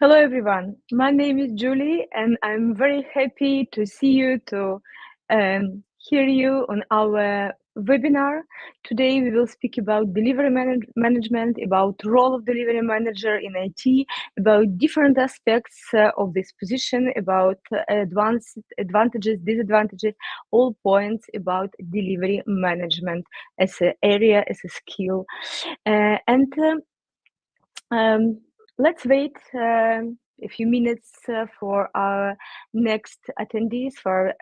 Hello, everyone. My name is Julie, and I'm very happy to see you, to hear you on our webinar. Today, we will speak about delivery management, about role of delivery manager in IT, about different aspects of this position, about advantages, disadvantages, all points about delivery management as an area, as a skill. Let's wait a few minutes for our next attendees, for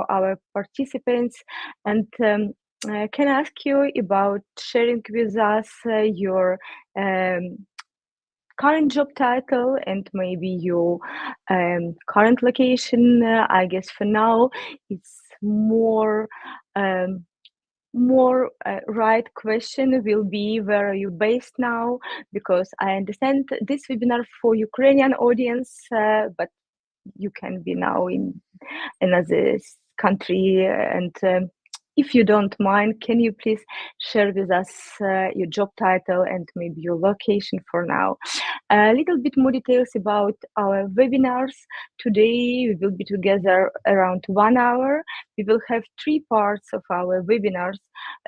our participants, and can I ask you about sharing with us your current job title and maybe your current location? I guess for now it's more right question will be, where are you based now? Because I understand this webinar for Ukrainian audience, but you can be now in another country. And if you don't mind, can you please share with us your job title and maybe your location for now? A little bit more details about our webinars. Today we will be together around 1 hour. We will have 3 parts of our webinars.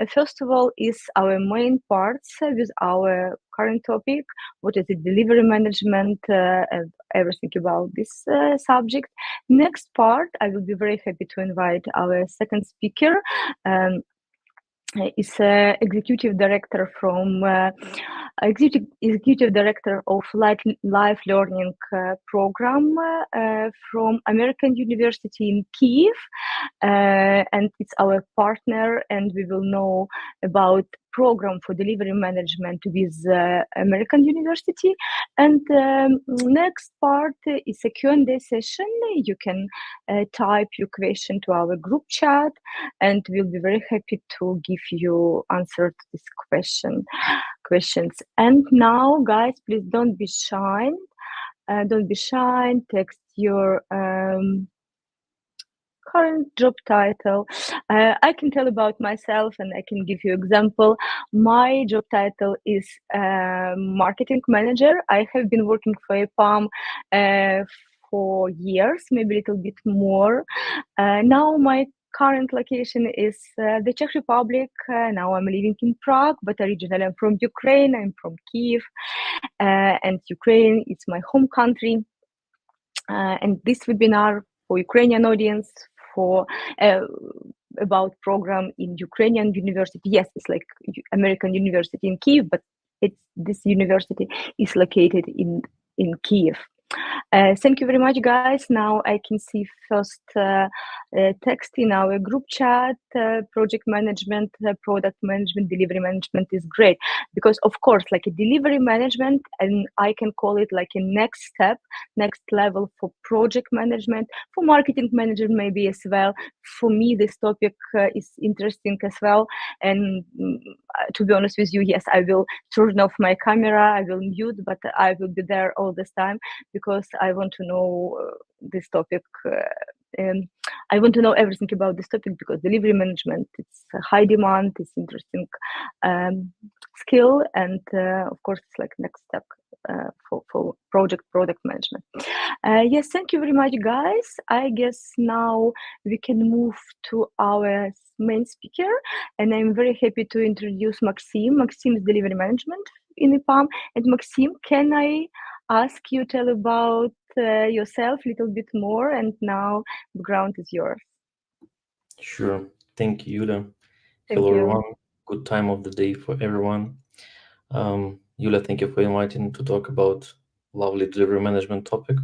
First of all is our main parts with our current topic, what is it, delivery management, and everything about this subject. Next part, I will be very happy to invite our second speaker. Is executive director from executive director of life learning program from American University in Kiev, and it's our partner, and we will know about program for delivery management with American University. And next part is a Q&A session. You can type your question to our group chat, and we'll be very happy to give you answer to this questions. And now, guys, please don't be shy. Text your current job title. I can tell about myself and I can give you example. My job title is marketing manager. I have been working for EPAM for years, maybe a little bit more. Now my current location is the Czech Republic. Now I'm living in Prague, but originally I'm from Ukraine. I'm from Kiev, and Ukraine is my home country. And this webinar for Ukrainian audience, for about program in Ukrainian university. Yes, it's like American University in Kiev, but this university is located in Kiev. Thank you very much, guys. Now I can see first text in our group chat. Project management, product management, delivery management is great, because of course, like a delivery management, and I can call it like a next step, next level for project management, for marketing manager maybe as well. For me, this topic is interesting as well. And to be honest with you, yes, I will turn off my camera, I will mute, but I will be there all this time, because I want to know this topic. I want to know everything about this topic, because delivery management, it's a high demand, it's interesting skill, and of course it's like next step for product management. Yes, thank you very much, guys. I guess now we can move to our main speaker, and I'm very happy to introduce Maxim. Maxim is delivery management in EPAM. And Maxim, can I ask you tell about yourself a little bit more, and now the ground is yours. Sure. Thank you, Yulia. Thank Hello, you. everyone. Good time of the day for everyone. Yulia, thank you for inviting to talk about lovely delivery management topic.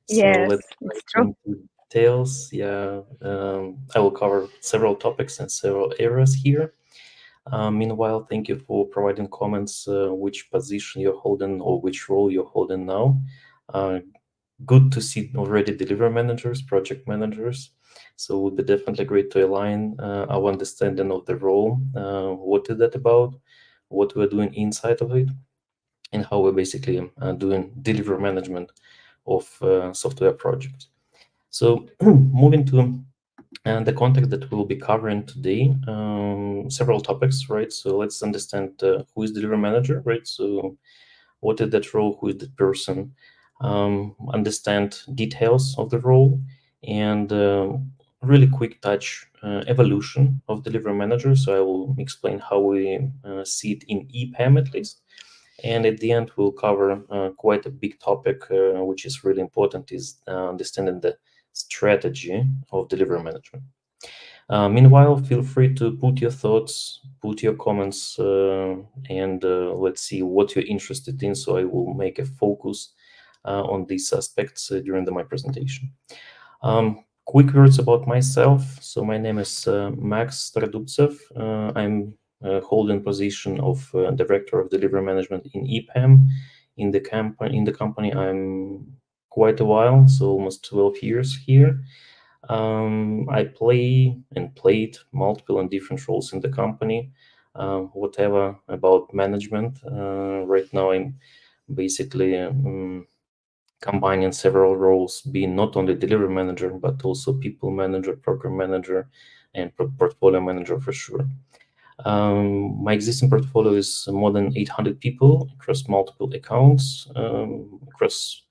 Yes, let's it's get true. into details. I will cover several topics and several areas here. Meanwhile, thank you for providing comments, which position you're holding or which role you're holding now. Good to see already delivery managers, project managers. So it would be definitely great to align our understanding of the role, what is that about, what we're doing inside of it, and how we're basically doing delivery management of software projects. So moving to the context that we'll be covering today, several topics, right? So let's understand who is delivery manager, right? So what is that role, who is the person, understand details of the role, and really quick touch evolution of delivery manager. So I will explain how we see it in EPAM at least. And at the end, we'll cover quite a big topic, which is really important, is understanding the strategy of delivery management. Meanwhile, feel free to put your thoughts, put your comments, and let's see what you're interested in. So I will make a focus on these aspects during my presentation. Quick words about myself. So my name is Max Starodubtsev. I'm holding position of Director of Delivery Management in EPAM. In the company, I'm quite a while, so almost 12 years here. I play and played multiple and different roles in the company. Whatever about management. Right now, I'm basically combining several roles, being not only delivery manager, but also people manager, program manager, and portfolio manager for sure. My existing portfolio is more than 800 people across multiple accounts, across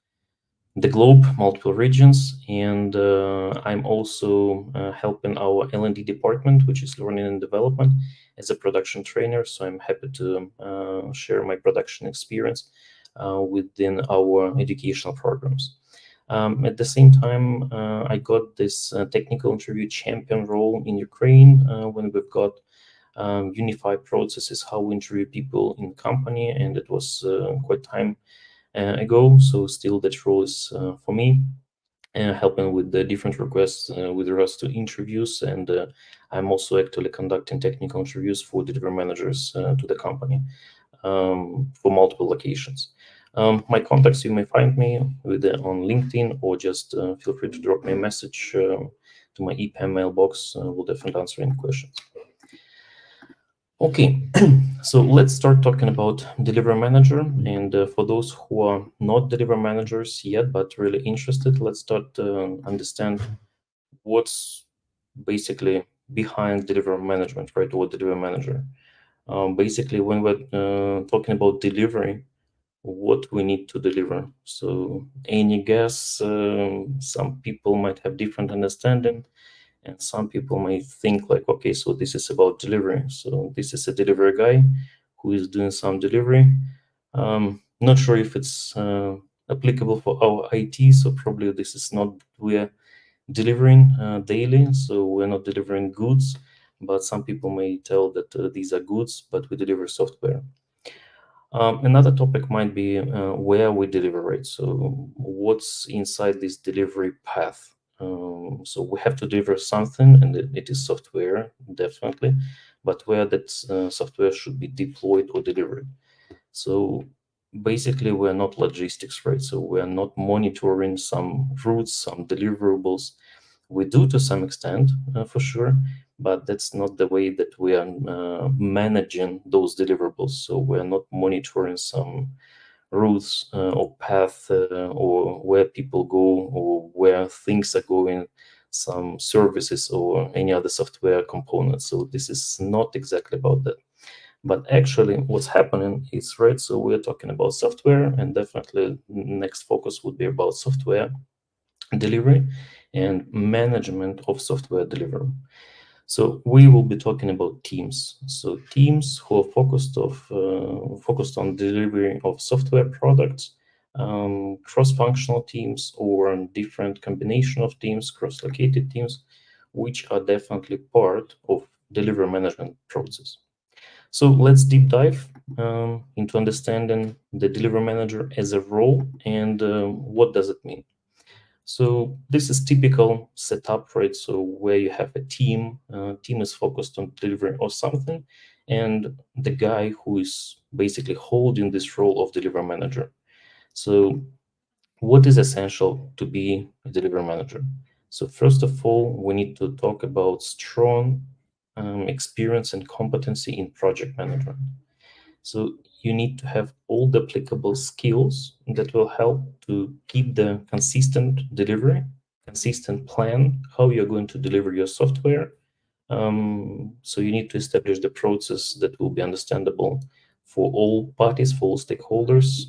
the globe, multiple regions, and I'm also helping our L&D department, which is learning and development, as a production trainer. So I'm happy to share my production experience within our educational programs. At the same time, I got this technical interview champion role in Ukraine when we've got unified processes, how we interview people in company, and it was quite time ago. So still that role is for me, helping with the different requests with regards to interviews, and I'm also actually conducting technical interviews for delivery managers to the company for multiple locations. My contacts, you may find me on LinkedIn, or just feel free to drop me a message to my EPAM mailbox. We'll definitely answer any questions. Okay, so let's start talking about delivery manager. And for those who are not delivery managers yet, but really interested, let's start understand what's basically behind delivery management, right? Or delivery manager. Basically, when we're talking about delivery, what we need to deliver. So any guess? Some people might have different understanding. And some people may think like, okay, so this is about delivery. So this is a delivery guy who is doing some delivery. Not sure if it's applicable for our IT. So probably this is not, we're delivering daily. So we're not delivering goods, but some people may tell that these are goods, but we deliver software. Another topic might be where we deliver it. So what's inside this delivery path? So we have to deliver something, and it is software, definitely, but where that software should be deployed or delivered. So basically, we're not logistics, right? So we're not monitoring some routes, some deliverables. We do to some extent, for sure, but that's not the way that we are managing those deliverables. So we're not monitoring some routes or path or where people go or where things are going, some services or any other software components. So this is not exactly about that. But actually, what's happening is, right, so we're talking about software, and definitely next focus would be about software delivery and management of software delivery. So we will be talking about teams. So teams who are focused on delivery of software products, cross-functional teams, or different combination of teams, cross-located teams, which are definitely part of delivery management process. So let's deep dive into understanding the delivery manager as a role and what does it mean. So this is typical setup, right? So where you have a team, team is focused on delivering or something, and the guy who is basically holding this role of delivery manager. So what is essential to be a delivery manager? So first of all, we need to talk about strong experience and competency in project management. So you need to have all the applicable skills that will help to keep the consistent delivery, consistent plan, how you're going to deliver your software. So you need to establish the process that will be understandable for all parties, for all stakeholders.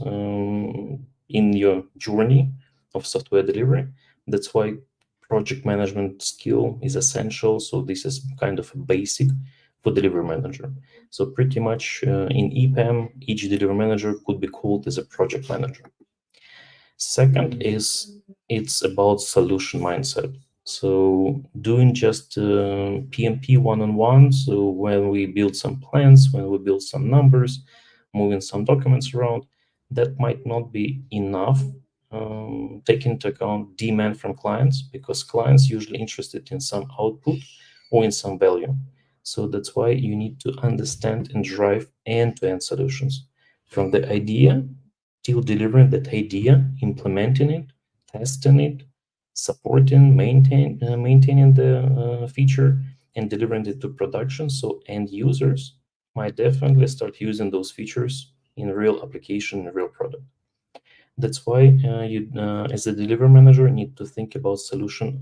in your journey of software delivery. That's why project management skill is essential. So this is kind of a basic for delivery manager. So pretty much in EPAM, each delivery manager could be called as a project manager. Second is it's about solution mindset. So doing just PMP one-on-one. So when we build some plans, when we build some numbers, moving some documents around, that might not be enough. Take into account demand from clients, because clients usually interested in some output or in some value. So that's why you need to understand and drive end-to-end solutions from the idea till delivering that idea, implementing it, testing it, supporting, maintaining the feature, and delivering it to production. So end users might definitely start using those features in real application, in real product. That's why you, as a delivery manager, need to think about solution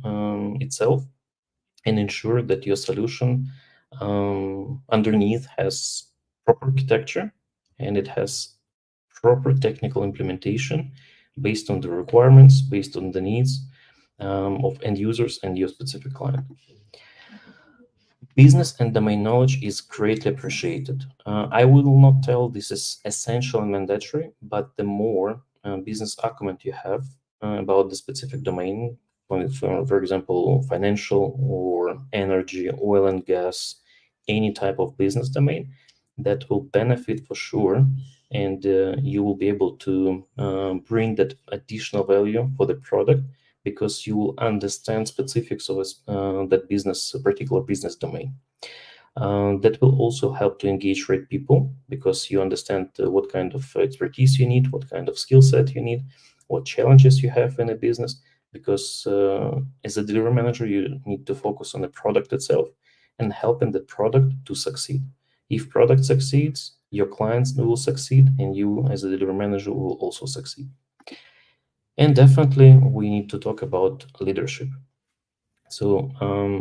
itself and ensure that your solution underneath has proper architecture and it has proper technical implementation based on the requirements, based on the needs of end users and your specific client. Business and domain knowledge is greatly appreciated. I will not tell this is essential and mandatory, but the more business acumen you have about the specific domain, for example, financial or energy, oil and gas, any type of business domain, that will benefit for sure, and you will be able to bring that additional value for the product because you will understand specifics of that business, a particular business domain. That will also help to engage right people because you understand what kind of expertise you need, what kind of skill set you need, what challenges you have in a business. Because as a delivery manager, you need to focus on the product itself and helping the product to succeed. If product succeeds, your clients will succeed, and you as a delivery manager will also succeed. And definitely, we need to talk about leadership. So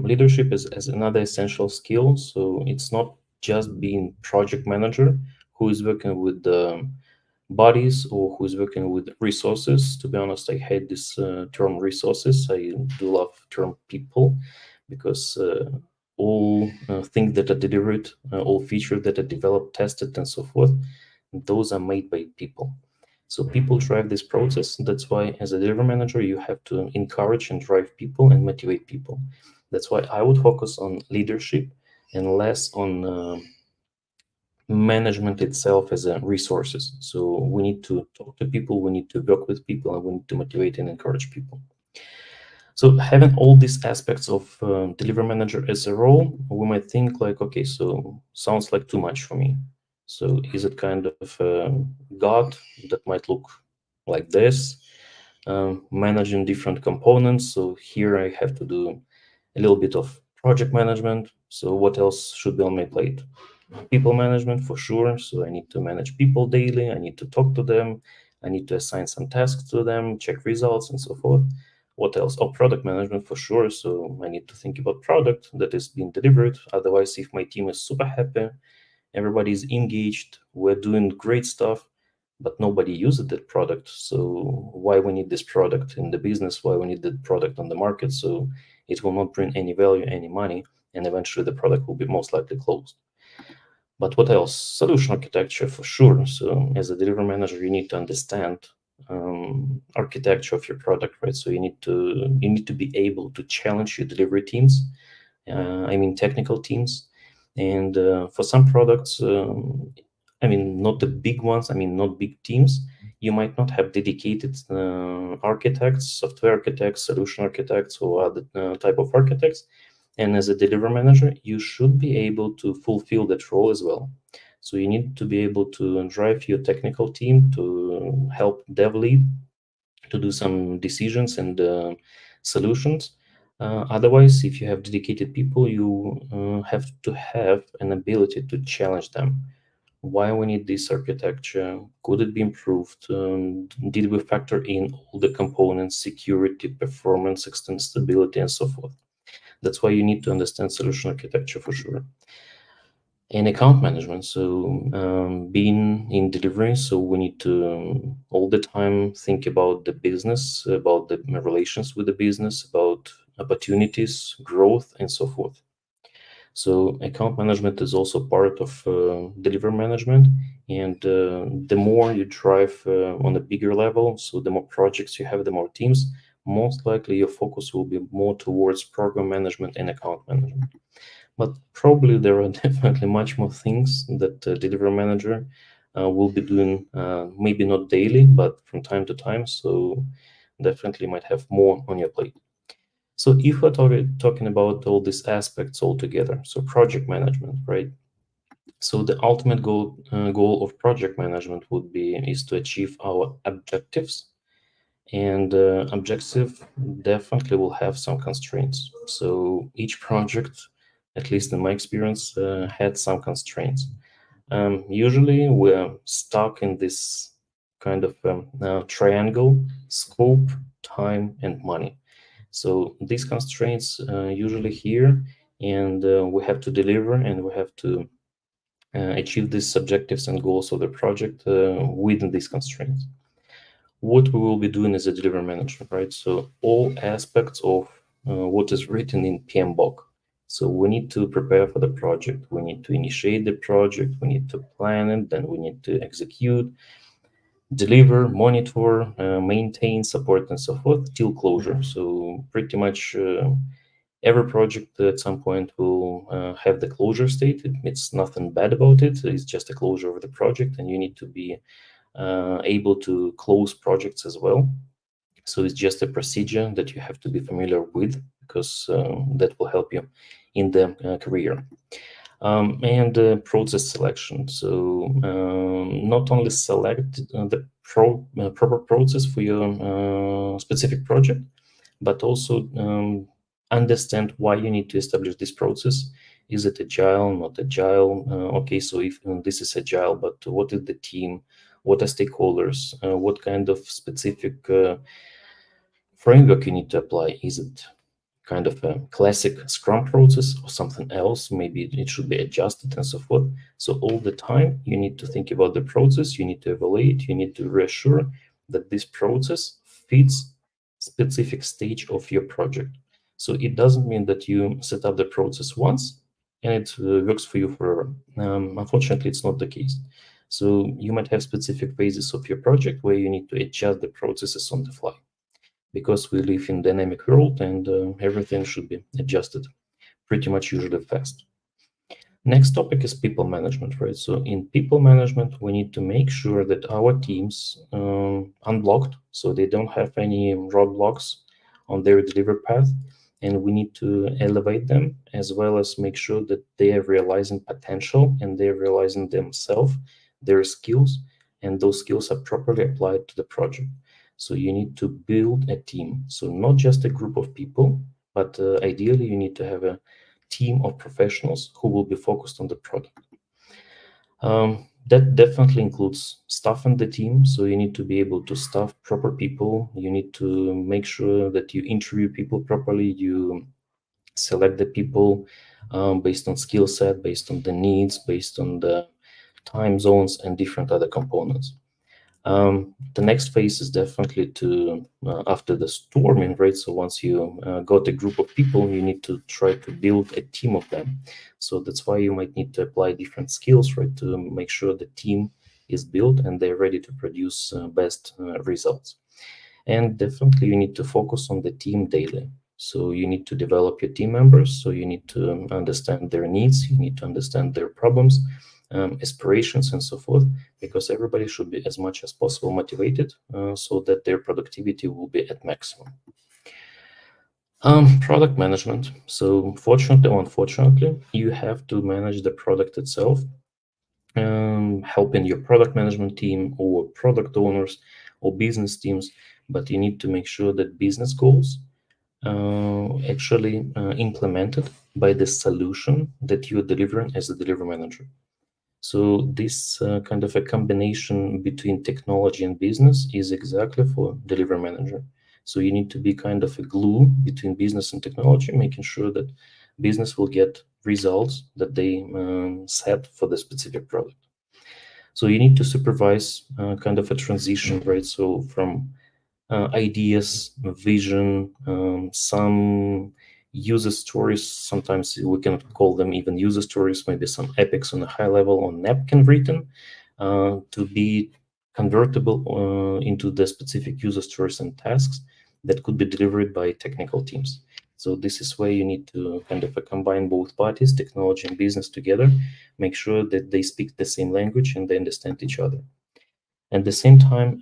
leadership is another essential skill. So it's not just being project manager who is working with the bodies or who is working with resources. To be honest, I hate this term resources. I do love term people because all things that are delivered, all features that are developed, tested, and so forth, those are made by people. So people drive this process. That's why as a delivery manager, you have to encourage and drive people and motivate people. That's why I would focus on leadership and less on management itself as a resources. So we need to talk to people, we need to work with people, and we need to motivate and encourage people. So having all these aspects of delivery manager as a role, we might think like, okay, so sounds like too much for me. So is it kind of God that might look like this, managing different components? So here I have to do a little bit of project management. So what else should be on my plate? People management for sure. So I need to manage people daily. I need to talk to them. I need to assign some tasks to them, check results, and so forth. What else? Oh, product management for sure. So I need to think about product that is being delivered. Otherwise, if my team is super happy, everybody is engaged, we're doing great stuff, but nobody uses that product. So why we need this product in the business? Why we need the product on the market? So it will not bring any value, any money, and eventually the product will be most likely closed. But what else? Solution architecture for sure. So as a delivery manager, you need to understand architecture of your product, right? So you need to be able to challenge your delivery teams. I mean technical teams, and for some products, I mean not the big ones. I mean not big teams. You might not have dedicated architects, software architects, solution architects, or other type of architects. And as a delivery manager, you should be able to fulfill that role as well. So you need to be able to drive your technical team to help dev lead to do some decisions and solutions. Otherwise, if you have dedicated people, you have to have an ability to challenge them. Why we need this architecture? Could it be improved? Did we factor in all the components, security, performance, extensibility, and so forth? That's why you need to understand solution architecture for sure. And account management. So being in delivery, so we need to all the time think about the business, about the relations with the business, about opportunities, growth, and so forth. So account management is also part of delivery management, and the more you drive on a bigger level, so the more projects you have, the more teams, most likely your focus will be more towards program management and account management. But probably there are definitely much more things that the delivery manager will be doing, maybe not daily, but from time to time. So definitely might have more on your plate. So if we're talking about all these aspects all together, so project management, right? So the ultimate goal of project management would be is to achieve our objectives, and objective definitely will have some constraints. So each project, at least in my experience, had some constraints. Usually we're stuck in this kind of triangle: scope, time, and money. So these constraints usually here, and we have to deliver, and we have to achieve these objectives and goals of the project within these constraints. What we will be doing as a delivery manager, right? So all aspects of what is written in PMBOK. So we need to prepare for the project. We need to initiate the project. We need to plan it. Then we need to execute, deliver, monitor, maintain, support, and so forth till closure. So pretty much every project at some point will have the closure state. It's nothing bad about it. It's just a closure of the project, and you need to be able to close projects as well. So it's just a procedure that you have to be familiar with, because that will help you in the career. And process selection. So not only select the proper process for your specific project, but also understand why you need to establish this process. Is it agile, not agile? Okay, so if this is agile, but what is the team? What are stakeholders? What kind of specific framework you need to apply? Is it kind of a classic Scrum process or something else? Maybe it should be adjusted and so forth. So all the time you need to think about the process, you need to evaluate, you need to reassure that this process fits specific stage of your project. So it doesn't mean that you set up the process once and it works for you forever. Unfortunately, it's not the case. So you might have specific phases of your project where you need to adjust the processes on the fly, because we live in dynamic world, and everything should be adjusted pretty much usually fast. Next topic is people management, right? So in people management, we need to make sure that our teams unblocked, so they don't have any roadblocks on their delivery path, and we need to elevate them, as well as make sure that they are realizing potential and they're realizing themselves, their skills, and those skills are properly applied to the project. So you need to build a team. So not just a group of people, but ideally you need to have a team of professionals who will be focused on the product. That definitely includes staffing the team. So you need to be able to staff proper people. You need to make sure that you interview people properly. You select the people based on skill set, based on the needs, based on the time zones and different other components. The next phase is definitely to, after the storming, right? So once you got a group of people, you need to try to build a team of them. So that's why you might need to apply different skills, right? To make sure the team is built and they're ready to produce best results. And definitely you need to focus on the team daily. So you need to develop your team members. So you need to understand their needs. You need to understand their problems, aspirations, and so forth, because everybody should be as much as possible motivated so that their productivity will be at maximum. Product management. So fortunately or unfortunately, you have to manage the product itself, helping your product management team or product owners or business teams, but you need to make sure that business goals actually implemented by the solution that you're delivering as a delivery manager. So this kind of a combination between technology and business is exactly for delivery manager. So you need to be kind of a glue between business and technology, making sure that business will get results that they set for the specific product. So you need to supervise kind of a transition, right? So from ideas, vision, some user stories. Sometimes we can call them even user stories, maybe some epics on a high level on napkin written, to be convertible into the specific user stories and tasks that could be delivered by technical teams. So this is where you need to kind of combine both parties, technology and business together, make sure that they speak the same language and they understand each other. At the same time,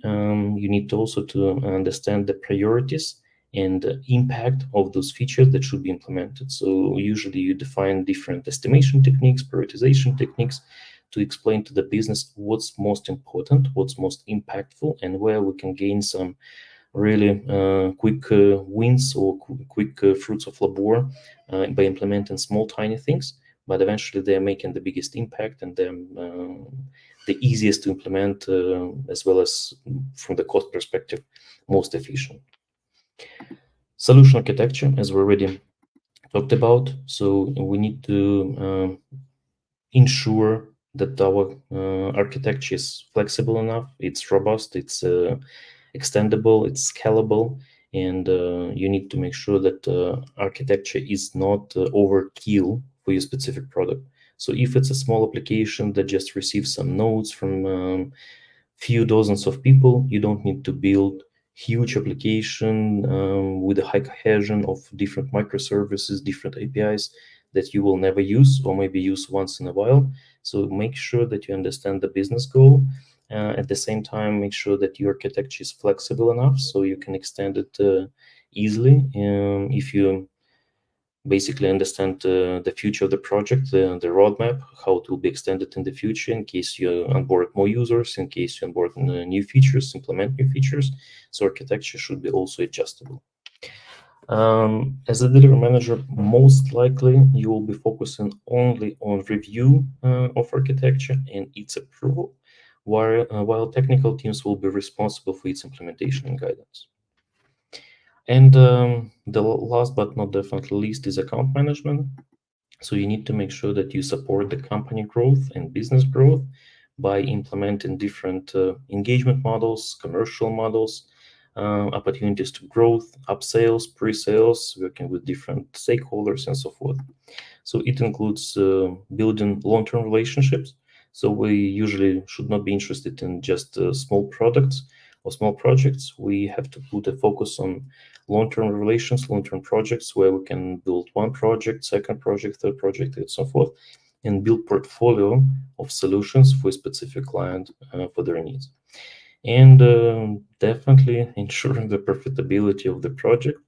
you need to also to understand the priorities and the impact of those features that should be implemented. So usually you define different estimation techniques, prioritization techniques to explain to the business what's most important, what's most impactful, and where we can gain some really quick wins or quick fruits of labor by implementing small tiny things, but eventually they're making the biggest impact and they're the easiest to implement, as well as from the cost perspective most efficient. Solution architecture, as we already talked about, so we need to ensure that our architecture is flexible enough, it's robust, it's extendable, it's scalable, and you need to make sure that architecture is not overkill for your specific product. So if it's a small application that just receives some nodes from few dozens of people, you don't need to build huge application with a high cohesion of different microservices, different APIs that you will never use or maybe use once in a while. So make sure that you understand the business goal. At the same time, make sure that your architecture is flexible enough so you can extend it easily. If you basically understand the future of the project, the roadmap, how it will be extended in the future in case you onboard more users, in case you onboard new features, implement new features. So architecture should be also adjustable. As a delivery manager, most likely you will be focusing only on review of architecture and its approval, while technical teams will be responsible for its implementation and guidance. And the last but not definitely least is account management. So you need to make sure that you support the company growth and business growth by implementing different engagement models, commercial models, opportunities to growth, upsales, pre-sales, working with different stakeholders and so forth. So it includes building long-term relationships. So we usually should not be interested in just small products or small projects. We have to put a focus on long-term relations, long-term projects where we can build one project, second project, third project, and so forth, and build portfolio of solutions for a specific client for their needs. And definitely ensuring the profitability of the project.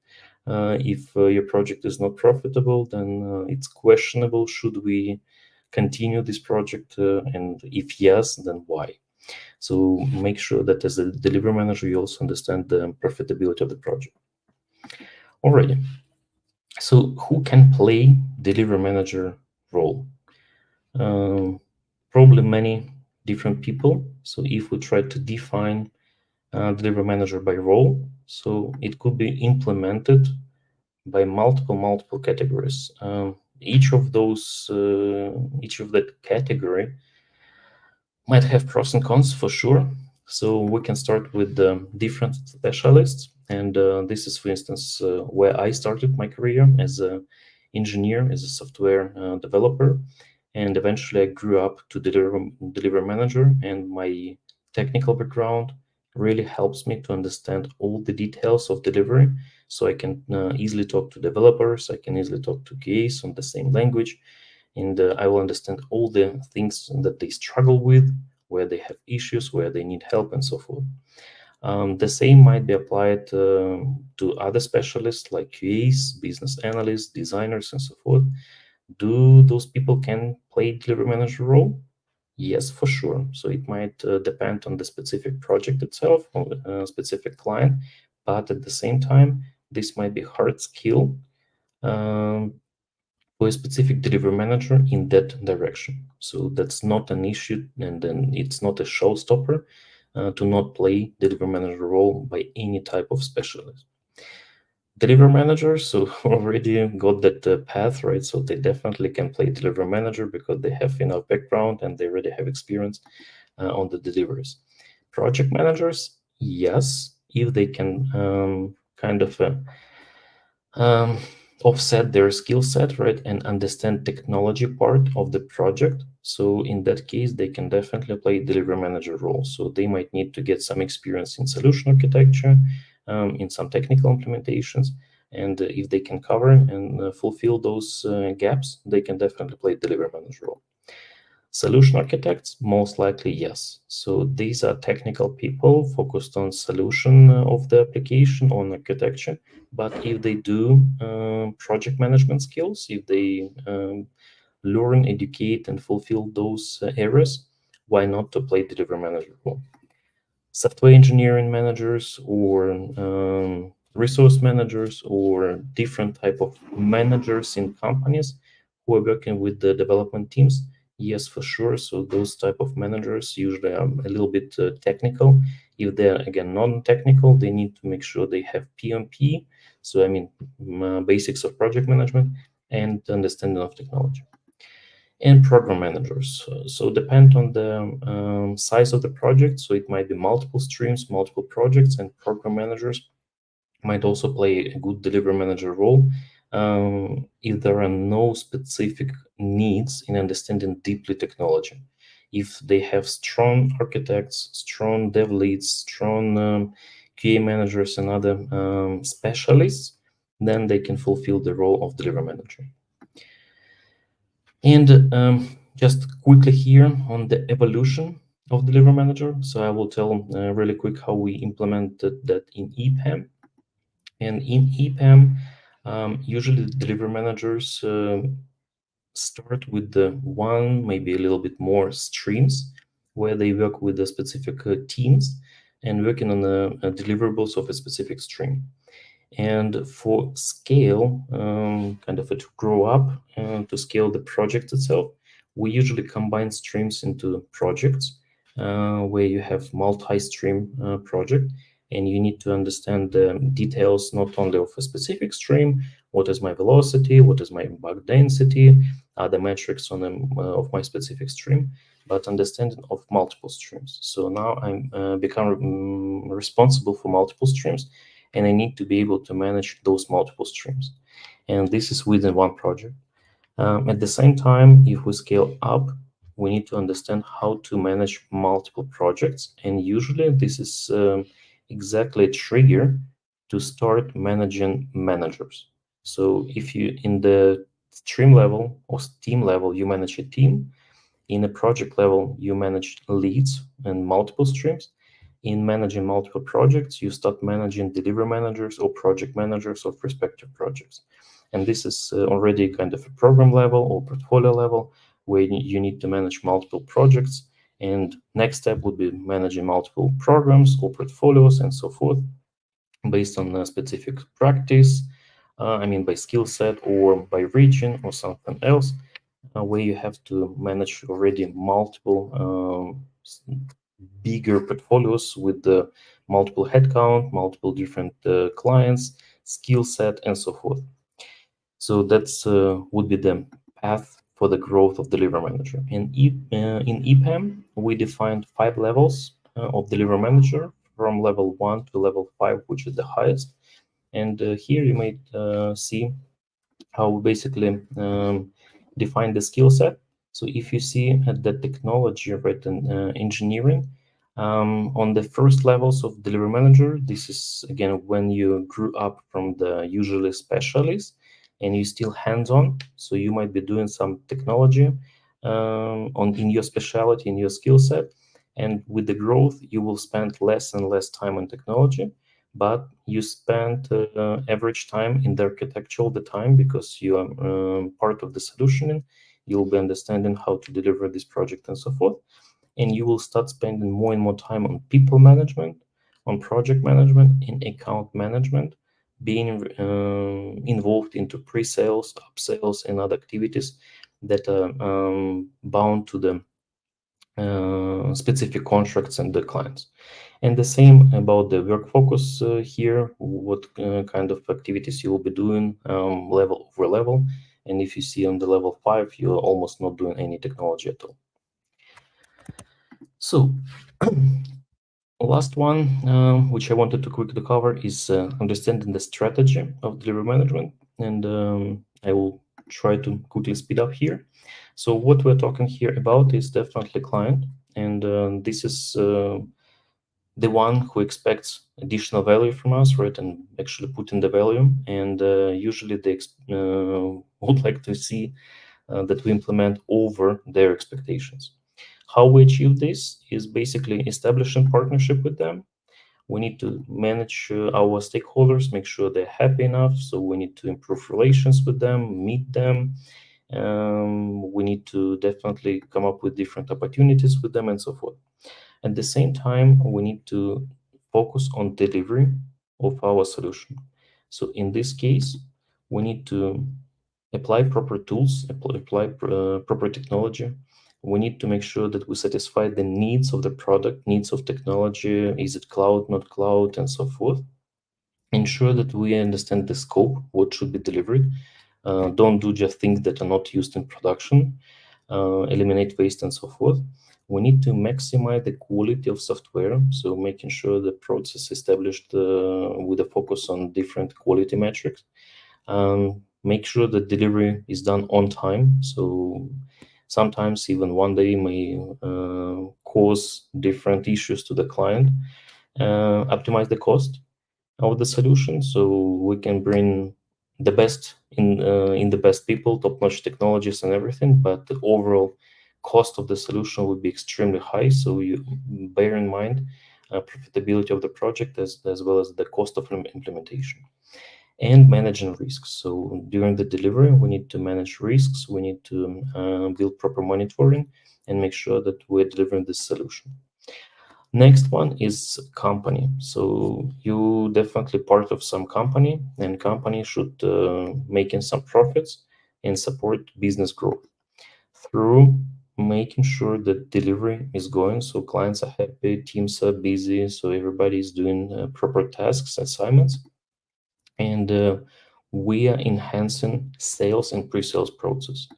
If your project is not profitable, then it's questionable, should we continue this project? And if yes, then why? So make sure that as a delivery manager, you also understand the profitability of the project. Alrighty. So who can play delivery manager role? Probably many different people. So if we try to define delivery manager by role, so it could be implemented by multiple categories. Each of that category might have pros and cons for sure. So we can start with the different specialists, and this is, for instance, where I started my career as an engineer, as a software developer, and eventually I grew up to deliver manager, and my technical background really helps me to understand all the details of delivery. So I can easily talk to developers, I can easily talk to QAs on the same language, and I will understand all the things that they struggle with, where they have issues, where they need help, and so forth. The same might be applied to other specialists like QAs, business analysts, designers, and so forth. Do those people can play delivery manager role? Yes, for sure. So it might depend on the specific project itself, on the specific client, but at the same time, this might be hard skill for a specific delivery manager in that direction. So that's not an issue, and then it's not a showstopper to not play delivery manager role by any type of specialist. Delivery managers, so already got that path, right? So they definitely can play delivery manager because they have enough background and they already have experience on the deliveries. Project managers, yes, if they can kind of um, offset their skill set, right, and understand technology part of the project. So in that case, they can definitely play delivery manager role. So they might need to get some experience in solution architecture, in some technical implementations, and if they can cover and fulfill those gaps, they can definitely play delivery manager role. Solution architects, most likely, yes. So these are technical people focused on solution of the application, on architecture. But if they do project management skills, if they learn, educate, and fulfill those areas, why not to play delivery manager role? Software engineering managers or resource managers or different type of managers in companies who are working with the development teams, yes, for sure. So those type of managers usually are a little bit technical. If they're again non-technical, they need to make sure they have PMP, so I mean basics of project management and understanding of technology. And program managers. So depend on the size of the project. So it might be multiple streams, multiple projects, and program managers might also play a good delivery manager role if there are no specific needs in understanding deeply technology. If they have strong architects, strong dev leads, strong QA managers, and other specialists, then they can fulfill the role of delivery manager. And just quickly here on the evolution of Delivery Manager. So I will tell really quick how we implemented that in EPAM. And in EPAM, usually the delivery managers start with the one, maybe a little bit more streams where they work with the specific teams and working on the deliverables of a specific stream. And for scale, kind of to grow up to scale the project itself, we usually combine streams into projects where you have multi-stream project, and you need to understand the details not only of a specific stream, what is my velocity, what is my bug density, the metrics on of my specific stream, but understanding of multiple streams. So now I'm become responsible for multiple streams, and I need to be able to manage those multiple streams. And this is within one project. At the same time, if we scale up, we need to understand how to manage multiple projects. And usually this is exactly a trigger to start managing managers. So if you, in the stream level or team level, you manage a team, in a project level, you manage leads and multiple streams. In managing multiple projects, you start managing delivery managers or project managers of respective projects. And this is already kind of a program level or portfolio level where you need to manage multiple projects. And next step would be managing multiple programs or portfolios and so forth based on a specific practice, I mean by skill set or by region or something else, where you have to manage already multiple bigger portfolios with the multiple headcount, multiple different clients, skill set, and so forth. So that's would be the path for the growth of delivery manager. In EPAM, we defined 5 levels of delivery manager from level 1 to level 5, which is the highest. And here you might see how we basically define the skill set. So if you see at the technology written engineering, on the first levels of delivery manager, this is again when you grew up from the usually specialist and you still hands-on. So you might be doing some technology on in your specialty, in your skill set. And with the growth, you will spend less and less time on technology, but you spend average time in the architecture all the time because you are part of the solutioning. You'll be understanding how to deliver this project and so forth. And you will start spending more and more time on people management, on project management, in account management, being involved into pre-sales, upsales, and other activities that are bound to the specific contracts and the clients. And the same about the work focus here, what kind of activities you will be doing level over level. And if you see on the level 5, you're almost not doing any technology at all. So last one, which I wanted to quickly cover, is understanding the strategy of delivery management. And I will try to quickly speed up here. So what we're talking here about is definitely client. And this is the one who expects additional value from us, right, and actually put in the value. And usually they would like to see that we implement over their expectations. How we achieve this is basically establishing partnership with them. We need to manage our stakeholders, make sure they're happy enough. So we need to improve relations with them, meet them. We need to definitely come up with different opportunities with them and so forth. At the same time, we need to focus on delivery of our solution. So in this case, we need to apply proper tools, apply proper technology. We need to make sure that we satisfy the needs of the product, needs of technology. Is it cloud, not cloud, and so forth. Ensure that we understand the scope, what should be delivered. Don't do just things that are not used in production. Eliminate waste and so forth. We need to maximize the quality of software, so making sure the process established with a focus on different quality metrics. Make sure that delivery is done on time. So sometimes even one day may cause different issues to the client. Optimize the cost of the solution, so we can bring the best in the best people, top-notch technologies and everything, but the overall cost of the solution would be extremely high. So you bear in mind profitability of the project as well as the cost of implementation. And managing risks. So during the delivery, we need to manage risks. We need to build proper monitoring and make sure that we're delivering this solution. Next one is company. So you definitely part of some company, and company should making some profits and support business growth through making sure that delivery is going, so clients are happy, teams are busy, so everybody is doing proper tasks, assignments, and we are enhancing sales and pre-sales process.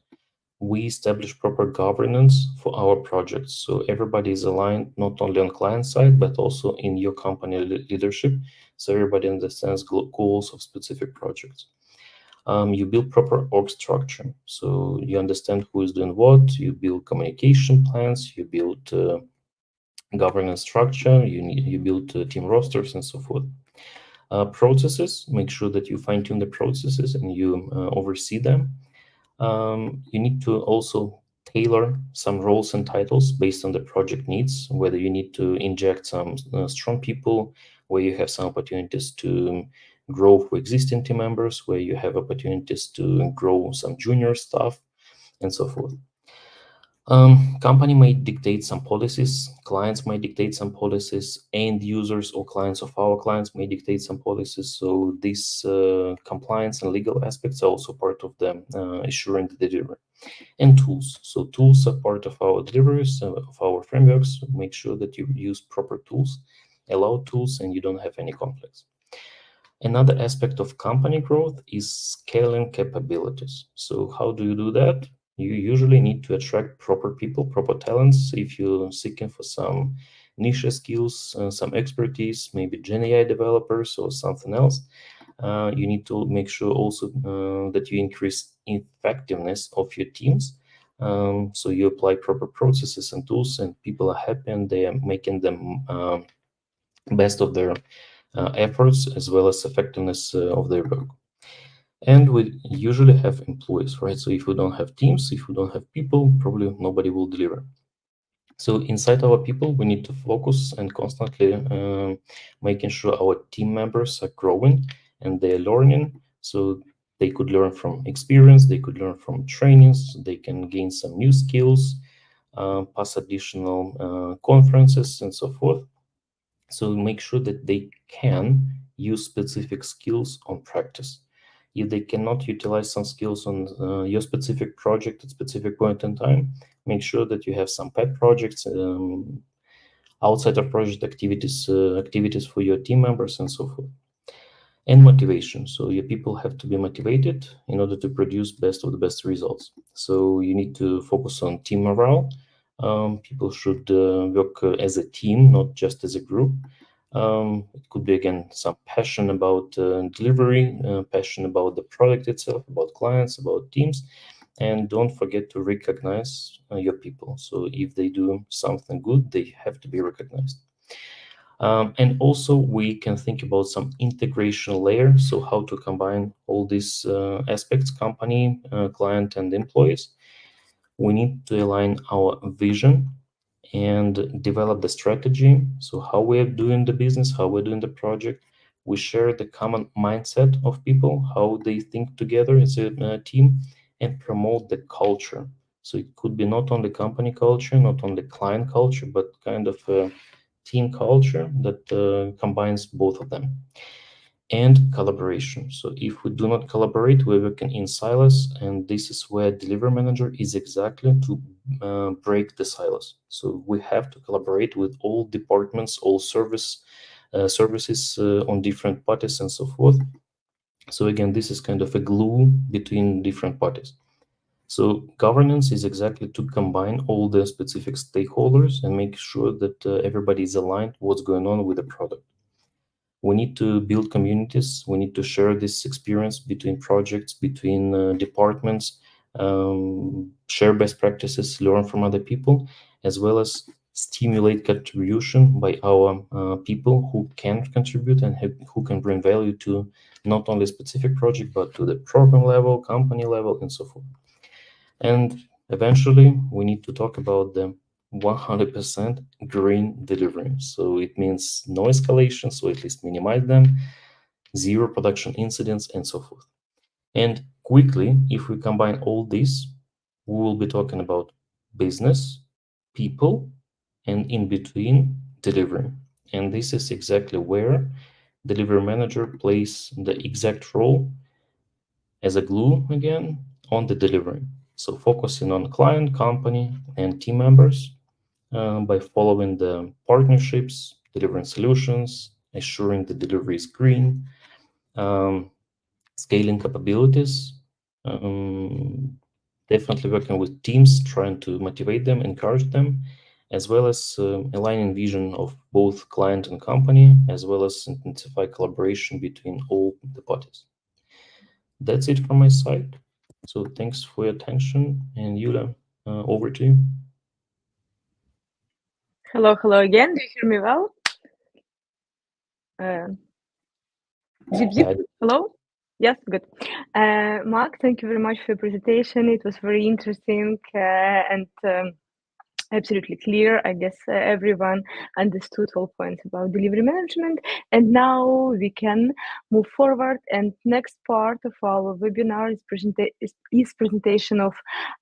We establish proper governance for our projects, so everybody is aligned not only on client side but also in your company leadership, so everybody understands goals of specific projects. You build proper org structure, so you understand who is doing what. You build communication plans, you build governance structure, you build team rosters and so forth. Processes, make sure that you fine-tune the processes and you oversee them. You need to also tailor some roles and titles based on the project needs, whether you need to inject some strong people, where you have some opportunities to grow for existing team members, where you have opportunities to grow some junior staff, and so forth. Company may dictate some policies, clients may dictate some policies, end users or clients of our clients may dictate some policies. So these compliance and legal aspects are also part of the assuring the delivery. And tools. So tools are part of our deliveries, of our frameworks. Make sure that you use proper tools, allow tools, and you don't have any conflicts. Another aspect of company growth is scaling capabilities. So how do you do that? You usually need to attract proper people, proper talents. If you're seeking for some niche skills, some expertise, maybe Gen AI developers or something else, you need to make sure also that you increase effectiveness of your teams. So you apply proper processes and tools, and people are happy and they are making them best of their efforts as well as effectiveness of their work. And we usually have employees, right? So if we don't have teams, if we don't have people, probably nobody will deliver. So inside our people, we need to focus and constantly making sure our team members are growing and they're learning. So they could learn from experience, they could learn from trainings, they can gain some new skills, pass additional conferences and so forth. So make sure that they can use specific skills on practice. If they cannot utilize some skills on your specific project at specific point in time, make sure that you have some pet projects, outside of project activities for your team members and so forth. And motivation. So your people have to be motivated in order to produce best of the best results. So you need to focus on team morale. People should work as a team, not just as a group. It could be, again, some passion about delivery, passion about the product itself, about clients, about teams. And don't forget to recognize your people. So if they do something good, they have to be recognized. And also we can think about some integration layer. So how to combine all these aspects, company, client, and employees. We need to align our vision and develop the strategy. So how we are doing the business, how we're doing the project. We share the common mindset of people, how they think together as a team, and promote the culture. So it could be not only company culture, not only client culture, but kind of a team culture that combines both of them. And collaboration. So if we do not collaborate, we're working in silos, and this is where delivery manager is exactly to break the silos. So we have to collaborate with all departments, all services on different parties and so forth. So again, this is kind of a glue between different parties. So governance is exactly to combine all the specific stakeholders and make sure that everybody is aligned what's going on with the product. We need to build communities. We need to share this experience between projects, between departments, share best practices, learn from other people, as well as stimulate contribution by our people who can contribute and who can bring value to not only a specific project, but to the program level, company level, and so forth. And eventually, we need to talk about the 100% green delivery. So it means no escalation, so at least minimize them, zero production incidents, and so forth. And quickly, if we combine all this, we will be talking about business, people, and in between, delivery. And this is exactly where delivery manager plays the exact role as a glue again on the delivery. So focusing on client, company, and team members by following the partnerships, delivering solutions, assuring the delivery is green, scaling capabilities, definitely working with teams, trying to motivate them, encourage them, as well as aligning vision of both client and company, as well as intensify collaboration between all the parties. That's it from my side. So thanks for your attention, and Yulia, over to you. Hello again. Do you hear me well? Uh, Zip zip. Yeah, Hello. Yes, good. Mark, thank you very much for your presentation. It was very interesting and absolutely clear. I guess everyone understood all points about delivery management. And now we can move forward. And next part of our webinar is presentation of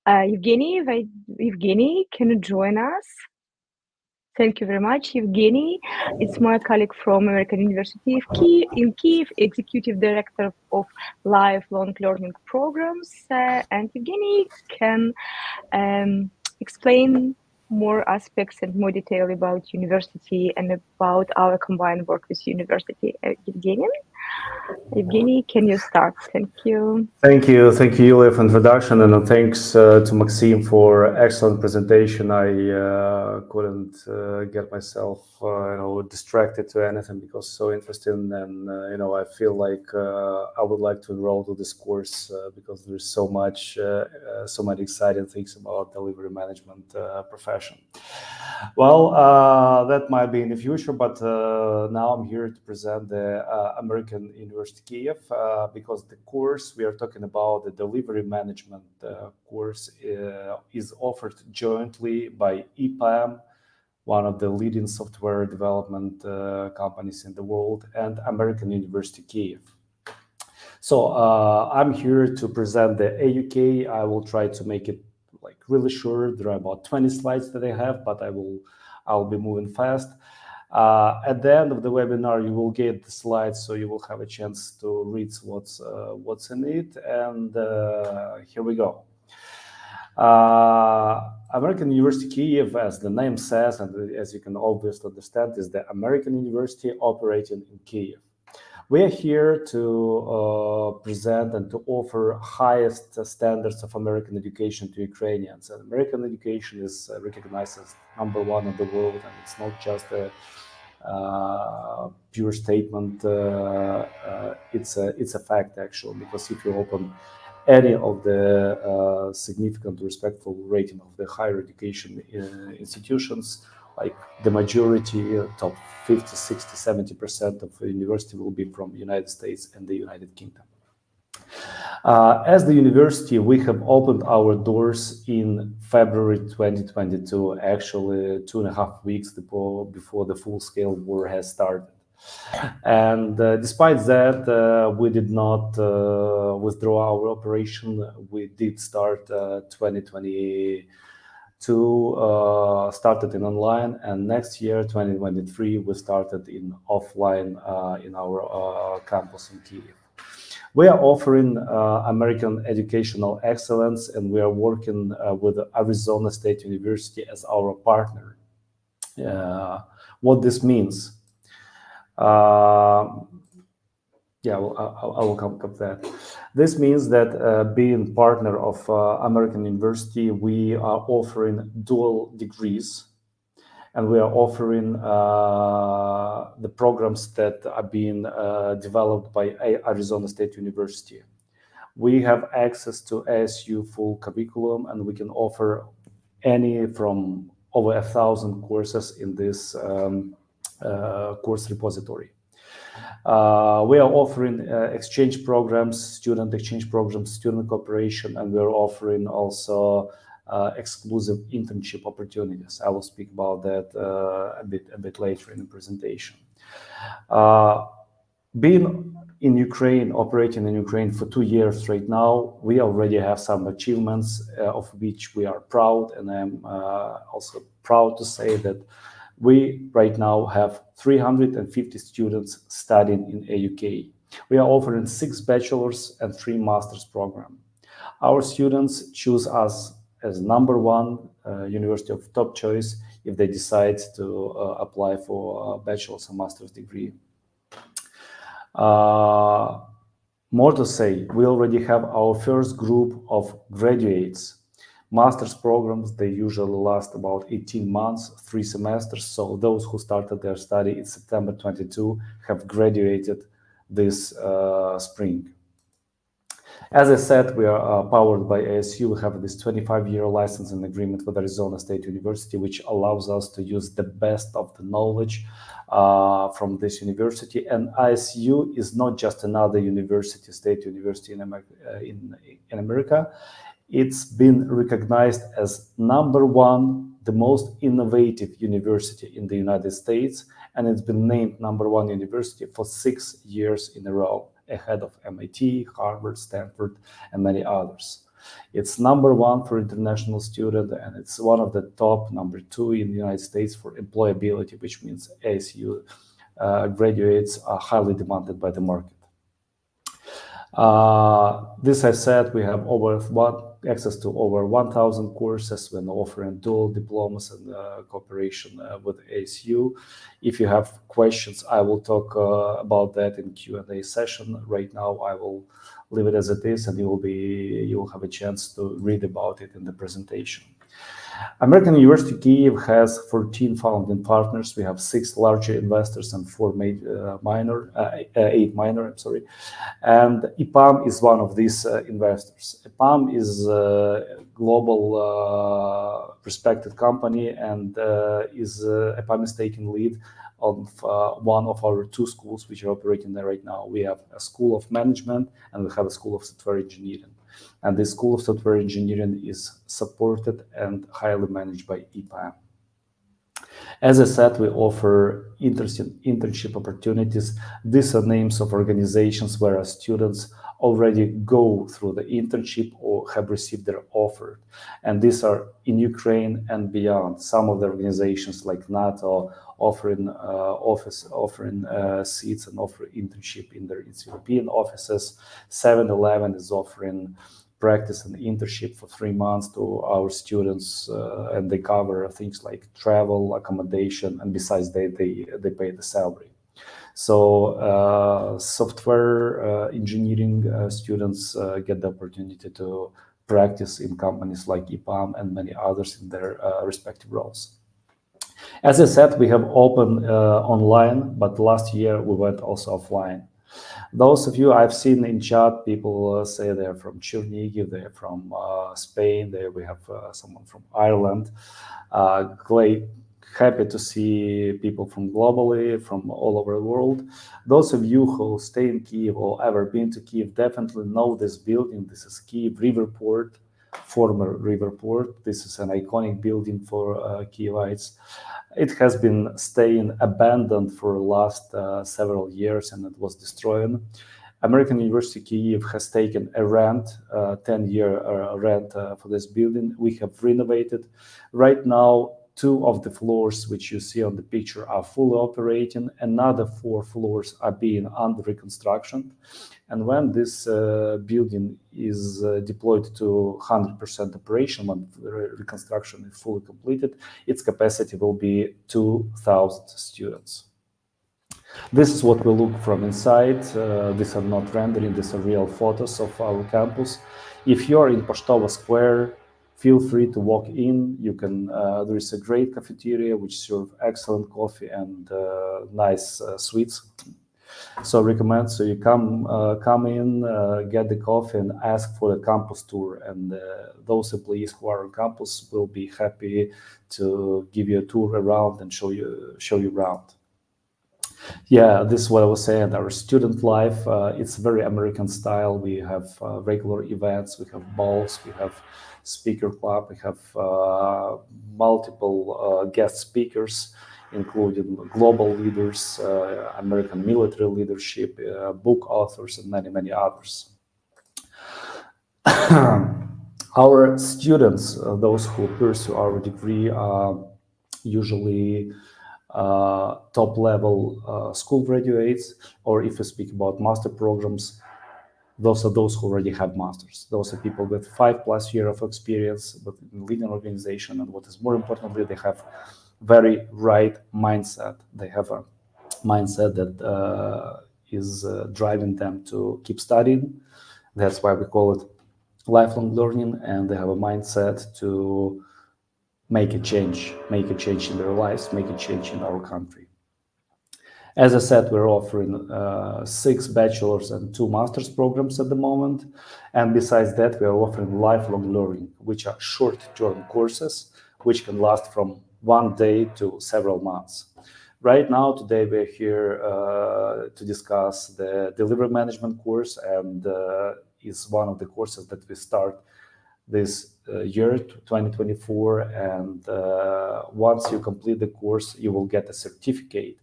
Evgeny. Evgeny, can you join us? Thank you very much, Evgeny. It's my colleague from American University in Kiev, Executive Director of Lifelong Learning Programs. And Evgeny can explain more aspects and more detail about university and about our combined work with university. Evgeny, can you start? Thank you. Thank you, Yulia, for introduction, and thanks to Maxime for excellent presentation. I couldn't get myself, distracted to anything because it's so interesting, and I feel like I would like to enroll to this course because there's so many exciting things about delivery management profession. Well, that might be in the future, but now I'm here to present the American University Kiev because the course we are talking about, the delivery management course, is offered jointly by EPAM, one of the leading software development companies in the world, and American University Kiev. So I'm here to present the AUK. I will try to make it really short. There are about 20 slides that I have, but I'll be moving fast. At the end of the webinar, you will get the slides, so you will have a chance to read what's in it. And here we go. American University Kyiv, as the name says, and as you can obviously understand, is the American university operating in Kyiv. We are here to present and to offer highest standards of American education to Ukrainians. And American education is recognized as #1 in the world, and it's not just a pure statement. It's a fact, actually, because if you open any of the significant respectful rating of the higher education institutions, like the majority, top 50, 60, 70% of the university will be from the United States and the United Kingdom. As the university, we have opened our doors in February 2022, actually 2.5 weeks before the full-scale war has started. And despite that, we did not withdraw our operation. We did start 2022, started in online, and next year, 2023, we started in offline in our campus in Kyiv. We are offering American educational excellence, and we are working with Arizona State University as our partner. What this means? Well, I will come to that. This means that being partner of American University, we are offering dual degrees, and we are offering the programs that are being developed by Arizona State University. We have access to ASU full curriculum, and we can offer any from over 1,000 courses in this course repository. We are offering exchange programs, student exchange programs, student cooperation, and we are offering also exclusive internship opportunities. I will speak about that a bit later in the presentation. Being in Ukraine, operating in Ukraine for 2 years right now, we already have some achievements of which we are proud, and I'm also proud to say that we right now have 350 students studying in AUK. We are offering 6 bachelor's and 3 master's programs. Our students choose us as #1 university of top choice if they decide to apply for a bachelor's and master's degree. More to say, we already have our first group of graduates. Master's programs, they usually last about 18 months, 3 semesters. So those who started their study in September 22 have graduated this spring. As I said, we are powered by ASU. We have this 25-year licensing agreement with Arizona State University, which allows us to use the best of the knowledge from this university. And ASU is not just another university, state university in America. It's been recognized as #1, the most innovative university in the United States, and it's been named #1 university for 6 years in a row, ahead of MIT, Harvard, Stanford, and many others. It's #1 for international student, and it's one of the top #2 in the United States for employability, which means ASU graduates are highly demanded by the market. This I said, we have access to over 1,000 courses when offering dual diplomas and cooperation with ASU. If you have questions, I will talk about that in Q&A session. Right now, I will leave it as it is, and you will have a chance to read about it in the presentation. American University Kyiv has 14 founding partners. We have 6 larger investors and 8 minor. And EPAM is one of these investors. EPAM is a global respected company, and EPAM is taking lead of one of our 2 schools which are operating there right now. We have a School of Management, and we have a School of Software Engineering. And the School of Software Engineering is supported and highly managed by EPAM. As I said, we offer interesting internship opportunities. These are names of organizations where our students already go through the internship or have received their offer. And these are in Ukraine and beyond. Some of the organizations like NATO offering seats and offer internship in its European offices. 7-Eleven is offering practice and internship for 3 months to our students, and they cover things like travel, accommodation, and besides they pay the salary. So software engineering students get the opportunity to practice in companies like EPAM and many others in their respective roles. As I said, we have open online, but last year we went also offline. Those of you I've seen in chat, people say they're from Chernihiv, they're from Spain, we have someone from Ireland. Happy to see people from globally, from all over the world. Those of you who stay in Kyiv or ever been to Kyiv definitely know this building. This is Kyiv River Port, former River Port. This is an iconic building for Kyivites. It has been staying abandoned for the last several years, and it was destroyed. American University Kyiv has taken a rent, 10-year rent for this building. We have renovated. Right now, 2 of the floors which you see on the picture are fully operating. Another 4 floors are being under reconstruction. And when this building is deployed to 100% operation, when the reconstruction is fully completed, its capacity will be 2,000 students. This is what we look from inside. These are not rendering, these are real photos of our campus. If you're in Poštova Square, feel free to walk in. You can. There is a great cafeteria which serves excellent coffee and nice sweets. So recommend. So you come in, get the coffee, and ask for the campus tour. And those employees who are on campus will be happy to give you a tour around and show you around. Yeah, this is what I was saying. Our student life, it's very American style. We have regular events, we have balls, we have speaker club, we have multiple guest speakers, including global leaders, American military leadership, book authors, and many, many others. Our students, those who pursue our degree, are usually top-level school graduates, or if we speak about master programs, those are those who already have masters. Those are people with 5+ years of experience within leading organization, and what is more importantly, they have very right mindset. They have a mindset that is driving them to keep studying. That's why we call it lifelong learning, and they have a mindset to make a change in their lives, make a change in our country. As I said, we're offering 6 bachelor's and 2 master's programs at the moment. And besides that, we are offering lifelong learning, which are short-term courses, which can last from 1 day to several months. Right now, today, we're here to discuss the delivery management course, and is one of the courses that we start this year, 2024, and once you complete the course, you will get a certificate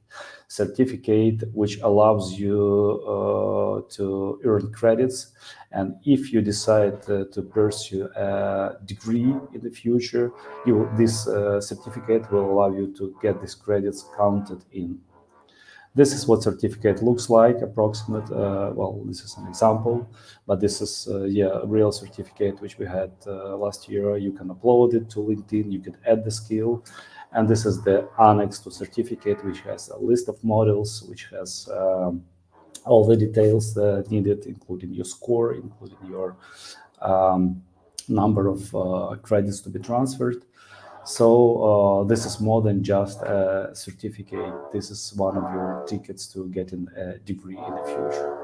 which allows you to earn credits. And if you decide to pursue a degree in the future, this certificate will allow you to get these credits counted in. This is what certificate looks like, approximate. Well, this is an example, but this is a real certificate which we had last year. You can upload it to LinkedIn, you can add the skill, and this is the annex to certificate, which has a list of modules, which has all the details needed, including your score, including your number of credits to be transferred. So this is more than just a certificate. This is one of your tickets to getting a degree in the future.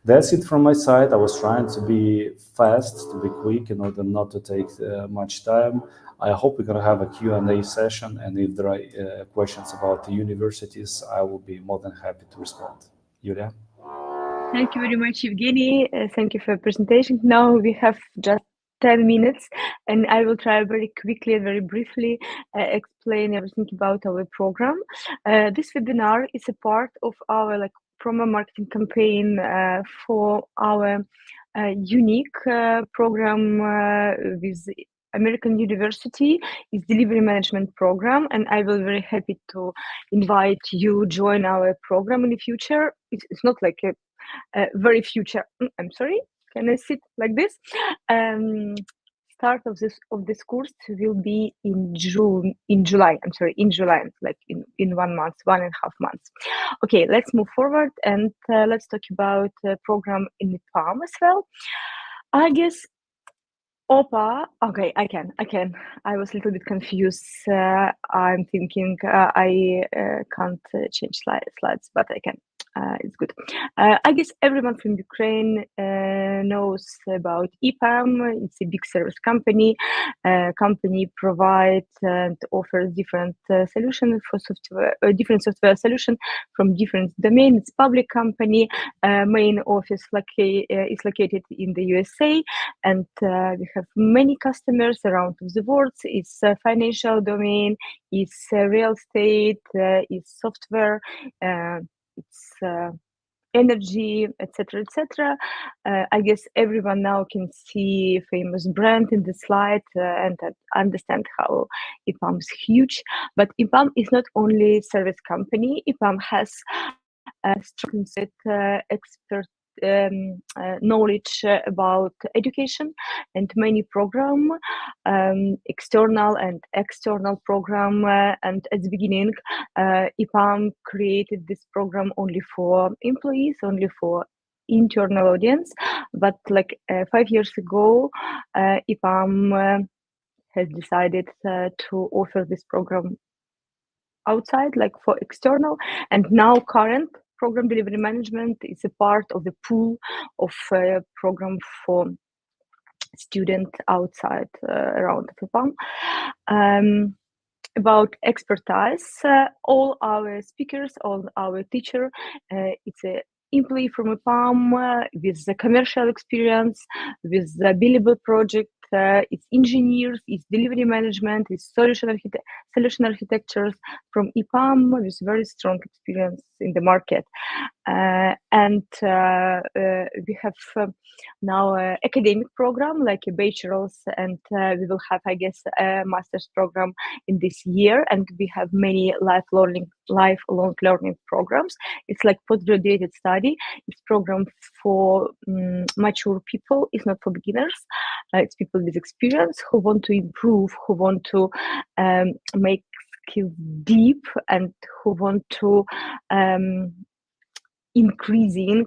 That's it from my side. I was trying to be fast, to be quick, in order not to take much time. I hope we're going to have a Q&A session, and if there are questions about the universities, I will be more than happy to respond. Yulia? Thank you very much, Evgeny. Thank you for your presentation. Now we have just 10 minutes, and I will try very quickly and very briefly explain everything about our program. This webinar is a part of our promo marketing campaign for our unique program with American University is delivery management program, and I will be very happy to invite you join our program in the future. It's not like a very future. I'm sorry. Can I sit like this? Start of this course will be in July. I'm sorry, in July, like in 1 month, 1.5 months. Okay, let's move forward and let's talk about program in EPAM as well. I guess OPA. Okay, I can. I was a little bit confused. I'm thinking I can't change slides, but I can. It's good. I guess everyone from Ukraine knows about EPAM. It's a big service company. Company provides and offers different solutions for software, different software solutions from different domains. It's public company. Main office is located in the USA, and we have many customers around the world. It's financial domain, it's real estate, it's software, it's energy, etc., etc. I guess everyone now can see famous brand in the slide and understand how EPAM is huge. But EPAM is not only service company. EPAM has a strong expert knowledge about education and many program, external and external program. And at the beginning, EPAM created this program only for employees, only for internal audience. But like 5 years ago, EPAM has decided to offer this program outside, like for external, and now current program delivery management is a part of the pool of program for student outside around EPAM. About expertise, all our speakers, all our teacher, it's a employee from EPAM with the commercial experience, with the billable project. It's engineers, it's delivery management, it's solution architectures from EPAM with very strong experience in the market. And we have now an academic program like a bachelor's, and we will have, I guess, a master's program in this year. And we have many lifelong learning programs. It's like postgraduate study. It's program for mature people. It's not for beginners. It's people with experience who want to improve, who want to make skills deep, and who want to increasing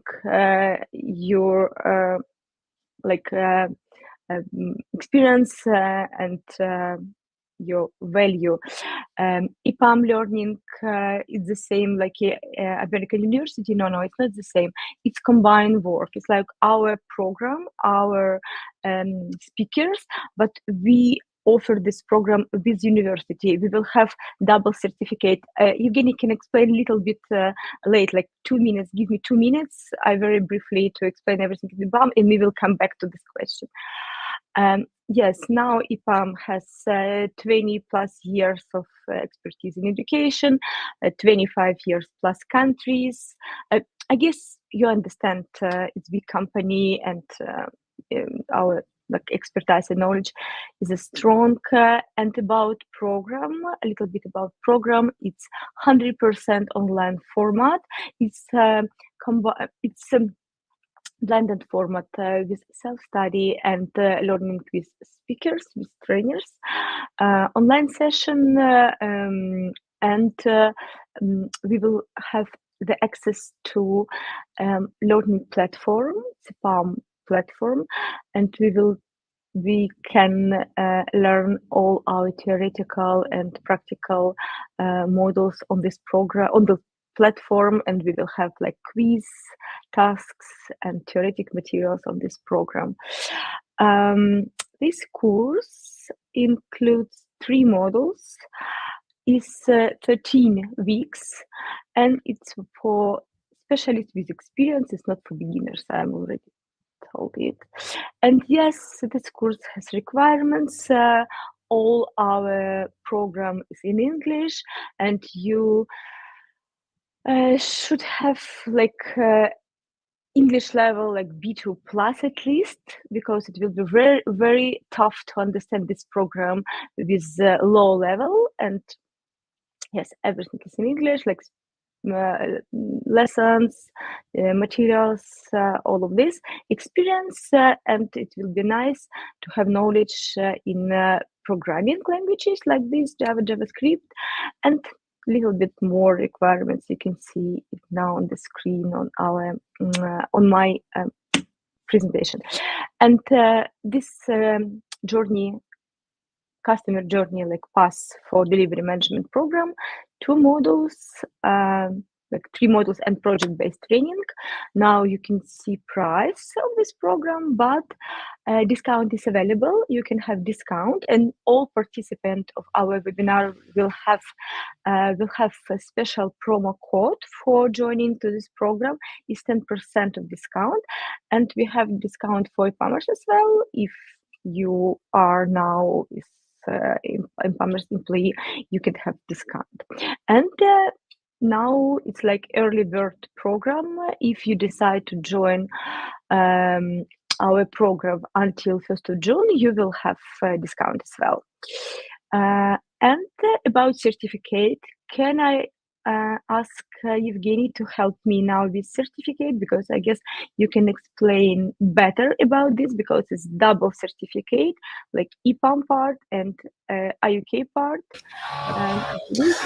your experience and your value. EPAM learning is the same like American University. No, it's not the same. It's combined work. It's like our program, our speakers, but we offer this program with university. We will have double certificate. Evgeny can explain a little bit late, like 2 minutes. Give me 2 minutes. I very briefly to explain everything in EPAM, and we will come back to this question. Yes, now EPAM has 20 plus years of expertise in education, 25 years plus countries. I guess you understand it's a big company, and our expertise and knowledge is a strong. And about program, a little bit about program. It's 100% online format. It's blended format with self-study and learning with speakers, with trainers, online session, and we will have the access to learning platform, EPAM platform, and we can learn all our theoretical and practical models on this program, on the platform, and we will have like quiz, tasks, and theoretic materials on this program. This course includes 3 modules, is 13 weeks, and it's for specialists with experience. It's not for beginners. I'm already told it. And yes, this course has requirements. All our program is in English, and you should have like English level like B2 plus at least, because it will be very, very tough to understand this program with low level. And yes, everything is in English, like lessons, materials, all of this experience, and it will be nice to have knowledge in programming languages like this, Java, JavaScript, and little bit more requirements. You can see it now on the screen on our on my presentation. And this journey, customer journey, like pass for delivery management program, 2 modules, like 3 modules and project-based training. Now you can see price of this program, but discount is available. You can have discount, and all participants of our webinar will have a special promo code for joining to this program. Is 10% of discount, and we have discount for EPAM&AUK as well. If you are now EPAM&AUK employee, you can have discount. And now it's like early bird program. If you decide to join our program until 1st of June, you will have discount as well. And about certificate, can I ask Evgeny to help me now with certificate, because I guess you can explain better about this, because it's double certificate, like EPAM part and AUK part.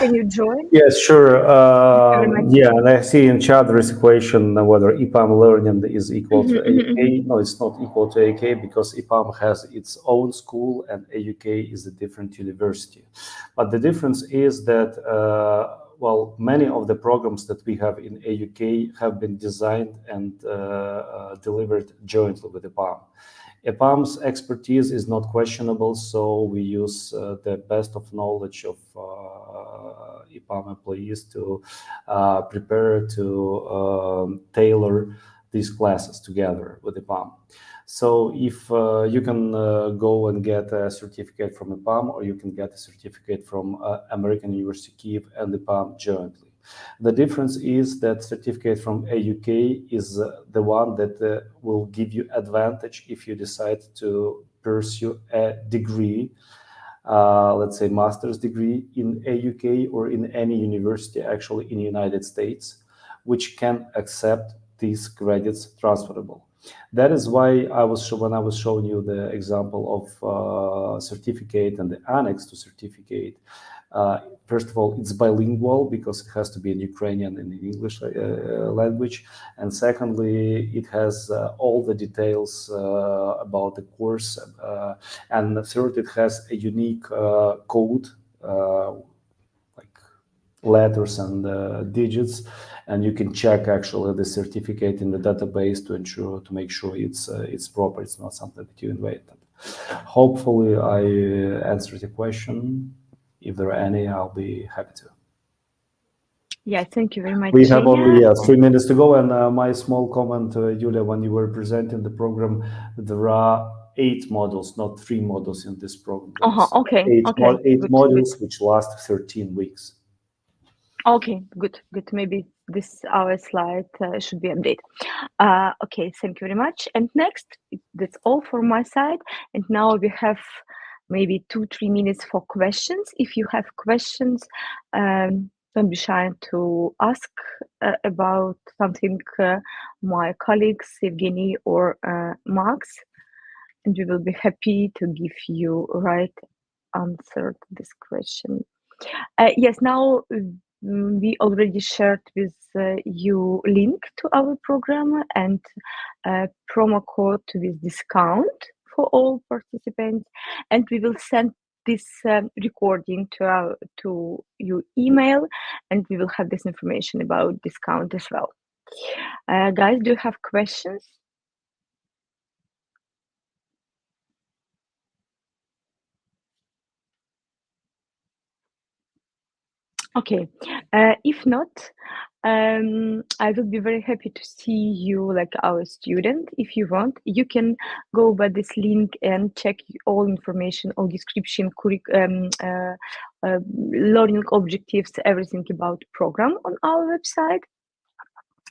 Can you join? Yes, sure. Very much. Yeah, and I see in chat there is a question whether EPAM learning is equal to AUK. No, it's not equal to AUK, because EPAM has its own school and AUK is a different university. But the difference is that well, many of the programs that we have in AUK have been designed and delivered jointly with EPAM. EPAM's expertise is not questionable, so we use the best of knowledge of EPAM employees to prepare to tailor these classes together with EPAM. So if you can go and get a certificate from EPAM, or you can get a certificate from American University Kyiv and EPAM jointly. The difference is that certificate from AUK is the one that will give you advantage if you decide to pursue a degree, let's say master's degree in AUK or in any university actually in the United States, which can accept these credits transferable. That is why when I was showing you the example of certificate and the annex to certificate, first of all, it's bilingual because it has to be in Ukrainian and in English language. And secondly, it has all the details about the course. And third, it has a unique code, like letters and digits. And you can check actually the certificate in the database to make sure it's proper. It's not something that you invented. Hopefully, I answered the question. If there are any, I'll be happy to. Yeah, thank you very much. We have only 3 minutes to go, and my small comment, Yulia, when you were presenting the program, there are 8 modules, not 3 modules in this program. Okay. 8 modules, which last 13 weeks. Okay, good. Maybe our slide should be updated. Okay, thank you very much. And next, that's all for my side. And now we have maybe 2-3 minutes for questions. If you have questions, don't be shy to ask about something my colleagues, Evgeny or Max, and we will be happy to give you right answer to this question. Yes, now we already shared with you link to our program and promo code with discount for all participants, and we will send this recording to your email, and we will have this information about discount as well. Guys, do you have questions? Okay, if not, I will be very happy to see you like our student. If you want, you can go by this link and check all information, all description, learning objectives, everything about program on our website.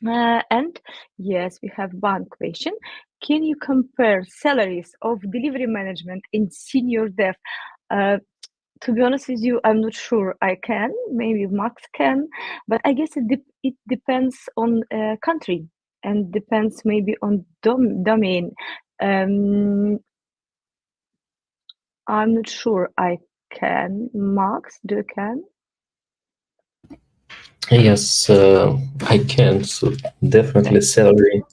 And yes, we have one question. Can you compare salaries of delivery management and senior dev? Uh, to be honest with you, I'm not sure I can. Maybe Max can, but I guess it depends on country and depends maybe on domain. Um, I'm not sure I can. Max, do you can? Yes, I can. So definitely salary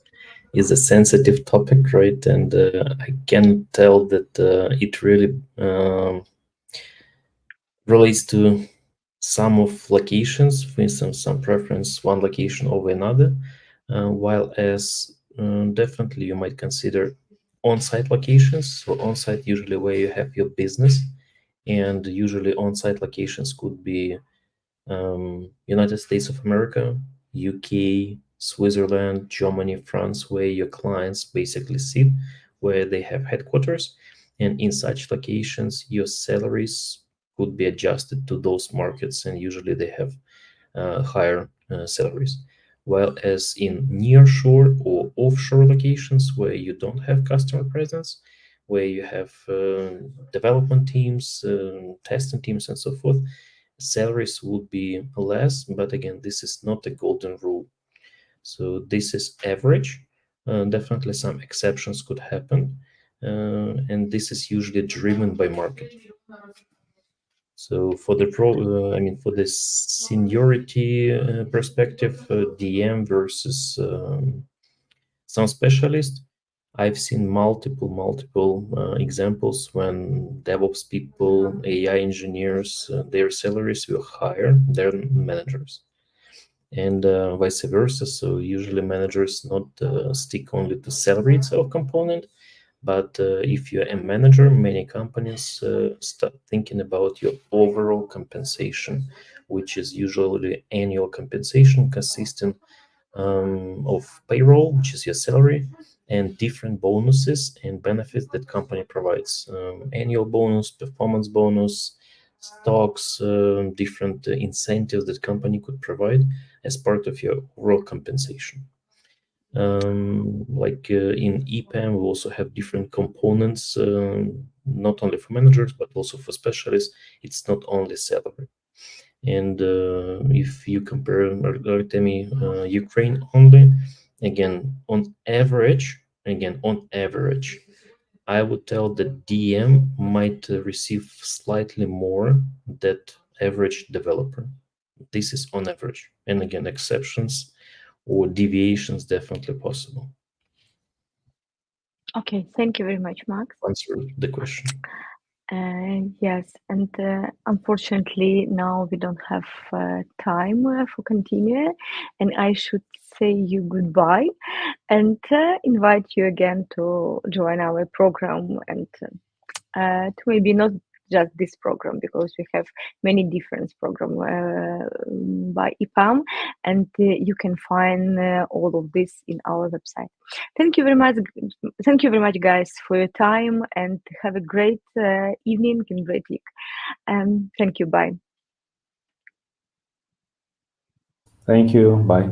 is a sensitive topic, right? And I can tell that it really relates to some of locations, for instance, some preference one location over another, while as definitely you might consider on-site locations. So on-site usually where you have your business, and usually on-site locations could be United States of America, UK, Switzerland, Germany, France, where your clients basically sit, where they have headquarters. And in such locations, your salaries could be adjusted to those markets, and usually they have higher salaries. While as in nearshore or offshore locations where you don't have customer presence, where you have development teams, testing teams, and so forth, salaries would be less. But again, this is not a golden rule. So this is average. Definitely some exceptions could happen. And this is usually driven by market. So for the for the seniority perspective, DM versus some specialist, I've seen multiple examples when DevOps people, AI engineers, their salaries were higher than managers, and vice versa. So usually managers not stick only to salary itself component, but if you're a manager, many companies start thinking about your overall compensation, which is usually annual compensation consisting of payroll, which is your salary, and different bonuses and benefits that company provides. Annual bonus, performance bonus, stocks, different incentives that company could provide as part of your overall compensation. In EPAM, we also have different components, not only for managers, but also for specialists. It's not only salary. And if you compare Artemi Ukraine only, on average, I would tell that DM might receive slightly more than average developer. This is on average. And again, exceptions or deviations definitely possible. Okay, thank you very much, Max. Answer the question. Yes, and unfortunately now we don't have time for continue, and I should say you goodbye and invite you again to join our program and to maybe not just this program because we have many different program by EPAM, and you can find all of this in our website. Thank you very much. Thank you very much, guys, for your time, and have a great evening and great week. Thank you. Bye. Thank you. Bye.